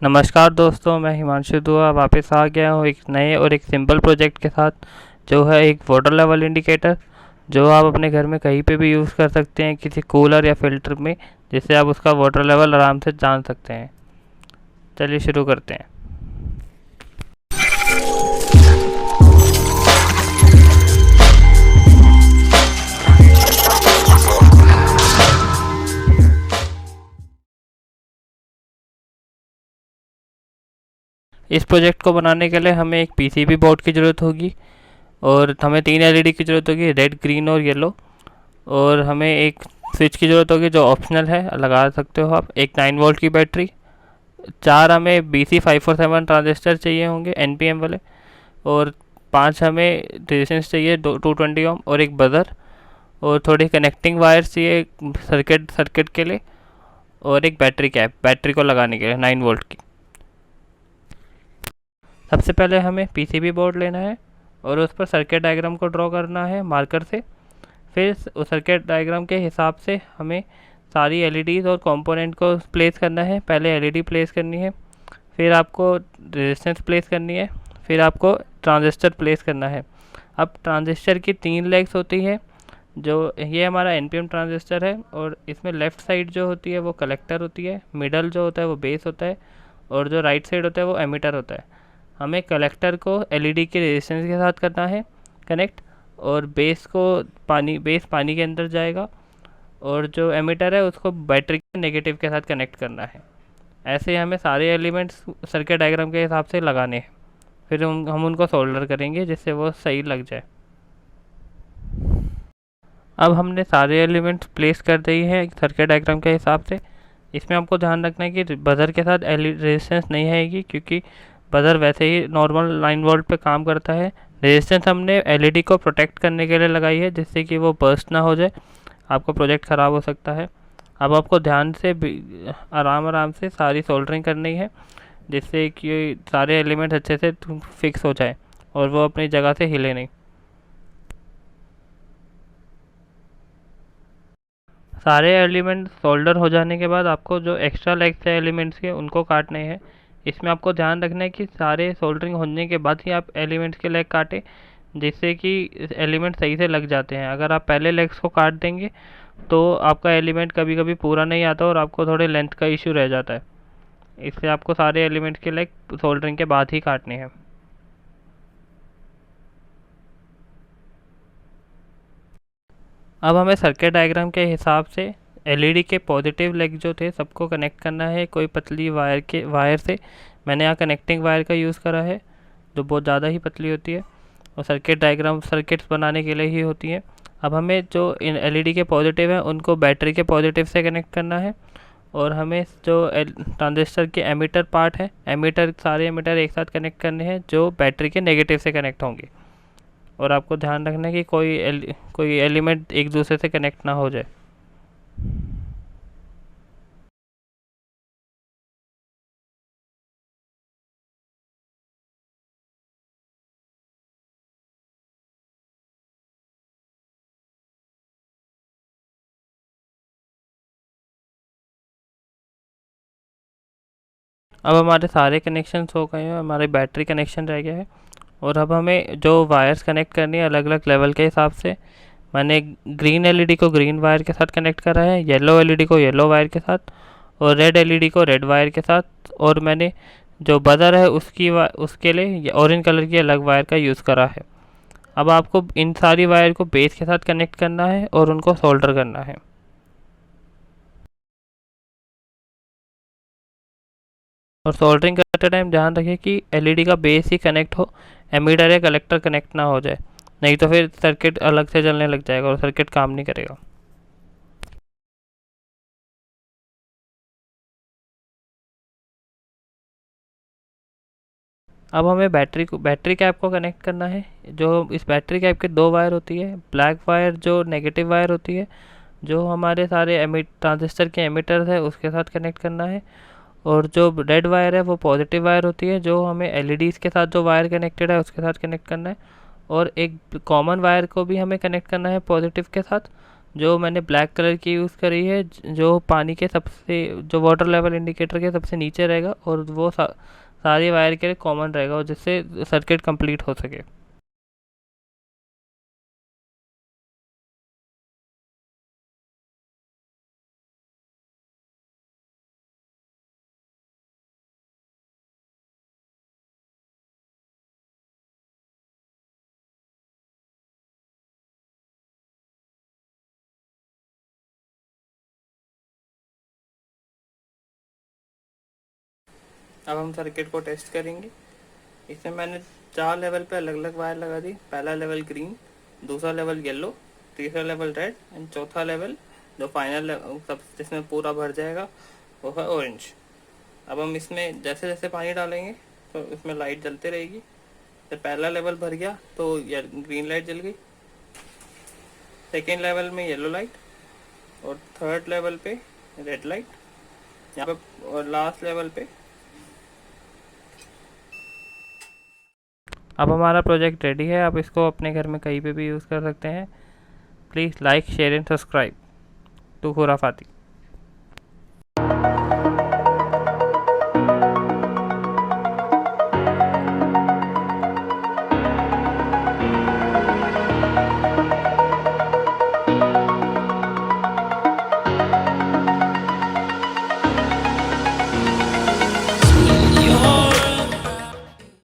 नमस्कार दोस्तों, मैं हिमांशु दुआ वापस आ गया हूँ एक नए और एक सिंपल प्रोजेक्ट के साथ, जो है एक वाटर लेवल इंडिकेटर, जो आप अपने घर में कहीं पे भी यूज़ कर सकते हैं किसी कूलर या फिल्टर में, जिससे आप उसका वाटर लेवल आराम से जान सकते हैं। चलिए शुरू करते हैं। इस प्रोजेक्ट को बनाने के लिए हमें एक पीसीबी बोर्ड की ज़रूरत होगी, और हमें 3 एलईडी की ज़रूरत होगी, रेड, ग्रीन और येलो। और हमें एक स्विच की ज़रूरत होगी जो ऑप्शनल है, लगा सकते हो आप। एक 9 वोल्ट की बैटरी, 4 हमें BC547 ट्रांजिस्टर चाहिए होंगे NPN वाले, और 5 हमें रेजिस्टेंस चाहिए 220 ओम, और एक बजर, और थोड़ी कनेक्टिंग वायर्स चाहिए सर्किट के लिए, और एक बैटरी कैप बैटरी को लगाने के लिए 9 वोल्ट की। सबसे पहले हमें पीसीबी बोर्ड लेना है और उस पर सर्किट डायग्राम को ड्रॉ करना है मार्कर से। फिर उस सर्किट डायग्राम के हिसाब से हमें सारी एलईडीज़ और कंपोनेंट को प्लेस करना है। पहले एलईडी प्लेस करनी है, फिर आपको रेजिस्टेंस प्लेस करनी है, फिर आपको ट्रांजिस्टर प्लेस करना है। अब ट्रांजिस्टर की 3 लेग्स होती है। जो ये हमारा एनपीएम ट्रांजिस्टर है, और इसमें लेफ़्ट साइड जो होती है वो कलेक्टर होती है, मिडल जो होता है वो बेस होता है, और जो राइट साइड होता है वो एमीटर होता है। हमें कलेक्टर को एलईडी के रेजिस्टेंस के साथ करना है कनेक्ट, और बेस पानी के अंदर जाएगा, और जो एमीटर है उसको बैटरी के नेगेटिव के साथ कनेक्ट करना है। ऐसे ही हमें सारे एलिमेंट्स सर्किट डायग्राम के हिसाब से लगाने हैं। फिर हम उनको सोल्डर करेंगे जिससे वो सही लग जाए। अब हमने सारे एलिमेंट्स प्लेस कर दिए हैं सर्किट डायग्राम के हिसाब से। इसमें आपको ध्यान रखना है कि बजर के साथ रेजिस्टेंस नहीं आएगी, क्योंकि बजर वैसे ही नॉर्मल 9 वोल्ट पे काम करता है। रेजिस्टेंस हमने एलईडी को प्रोटेक्ट करने के लिए लगाई है, जिससे कि वो बर्स्ट ना हो जाए, आपका प्रोजेक्ट ख़राब हो सकता है। अब आपको ध्यान से आराम आराम से सारी सोल्डरिंग करनी है, जिससे कि सारे एलिमेंट अच्छे से फिक्स हो जाए और वो अपनी जगह से हिले नहीं। सारे एलिमेंट सोल्डर हो जाने के बाद आपको जो एक्स्ट्रा लेग्स है एलिमेंट्स के, उनको काटने हैं। इसमें आपको ध्यान रखना है कि सारे सोल्डरिंग होने के बाद ही आप एलिमेंट्स के लेग काटें, जिससे कि एलिमेंट सही से लग जाते हैं। अगर आप पहले लेग्स को काट देंगे तो आपका एलिमेंट कभी कभी पूरा नहीं आता और आपको थोड़े लेंथ का इशू रह जाता है। इसलिए आपको सारे एलिमेंट्स के लेग सोल्डरिंग के बाद ही काटने हैं। अब हमें सर्किट डायग्राम के हिसाब से एलईडी के पॉजिटिव लेग जो थे सबको कनेक्ट करना है कोई पतली वायर से। मैंने यहाँ कनेक्टिंग वायर का यूज़ करा है, जो बहुत ज़्यादा ही पतली होती है, और सर्किट डायग्राम सर्किट्स बनाने के लिए ही होती है। अब हमें जो इन एलईडी के पॉजिटिव हैं उनको बैटरी के पॉजिटिव से कनेक्ट करना है, और हमें जो ट्रांजिस्टर के एमीटर पार्ट है, सारे एमीटर एक साथ कनेक्ट करने हैं जो बैटरी के नेगेटिव से कनेक्ट होंगे। और आपको ध्यान रखना है कि कोई एलिमेंट एक दूसरे से कनेक्ट ना हो जाए। अब हमारे सारे कनेक्शंस हो गए हैं, हमारे बैटरी कनेक्शन रह गया है। और अब हमें जो वायर्स कनेक्ट करनी है अलग अलग लेवल के हिसाब से, मैंने ग्रीन एलईडी को ग्रीन वायर के साथ कनेक्ट करा है, येलो एलईडी को येलो वायर के साथ, और रेड एलईडी को रेड वायर के साथ, और मैंने जो बजर है उसके लिए ऑरेंज कलर की अलग वायर का यूज़ करा है। अब आपको इन सारी वायर को बेस के साथ कनेक्ट करना है और उनको सोल्डर करना है। और सोल्डरिंग करते टाइम ध्यान रखें कि एलईडी का बेस ही कनेक्ट हो, एमीटर या कलेक्टर कनेक्ट ना हो जाए, नहीं तो फिर सर्किट अलग से जलने लग जाएगा और सर्किट काम नहीं करेगा। अब हमें बैटरी कैप को कनेक्ट करना है। जो इस बैटरी कैप के 2 वायर होती है, ब्लैक वायर जो नेगेटिव वायर होती है, जो हमारे सारे ट्रांजिस्टर के एमीटर्स है उसके साथ कनेक्ट करना है, और जो रेड वायर है वो पॉजिटिव वायर होती है, जो हमें एलईडीज़ के साथ जो वायर कनेक्टेड है उसके साथ कनेक्ट करना है। और एक कॉमन वायर को भी हमें कनेक्ट करना है पॉजिटिव के साथ, जो मैंने ब्लैक कलर की यूज़ करी है, जो पानी के सबसे, जो वाटर लेवल इंडिकेटर के सबसे नीचे रहेगा, और वो सारी वायर के लिए कॉमन रहेगा, और जिससे सर्किट कंप्लीट हो सके। अब हम सर्किट को टेस्ट करेंगे। इसमें मैंने 4 लेवल पे अलग अलग वायर लगा दी। पहला लेवल ग्रीन, दूसरा लेवल येलो, तीसरा लेवल रेड, एंड चौथा लेवल जो फाइनल सब जिसमें पूरा भर जाएगा वो है ऑरेंज। अब हम इसमें जैसे जैसे पानी डालेंगे तो इसमें लाइट जलती रहेगी। जब पहला लेवल भर गया तो ग्रीन लाइट जल गई, सेकेंड लेवल में येलो लाइट, और थर्ड लेवल पे रेड लाइट यहाँ पे, और लास्ट लेवल पे। अब हमारा प्रोजेक्ट रेडी है। आप इसको अपने घर में कहीं पे भी यूज़ कर सकते हैं। Please like, share and subscribe to खुराफाती।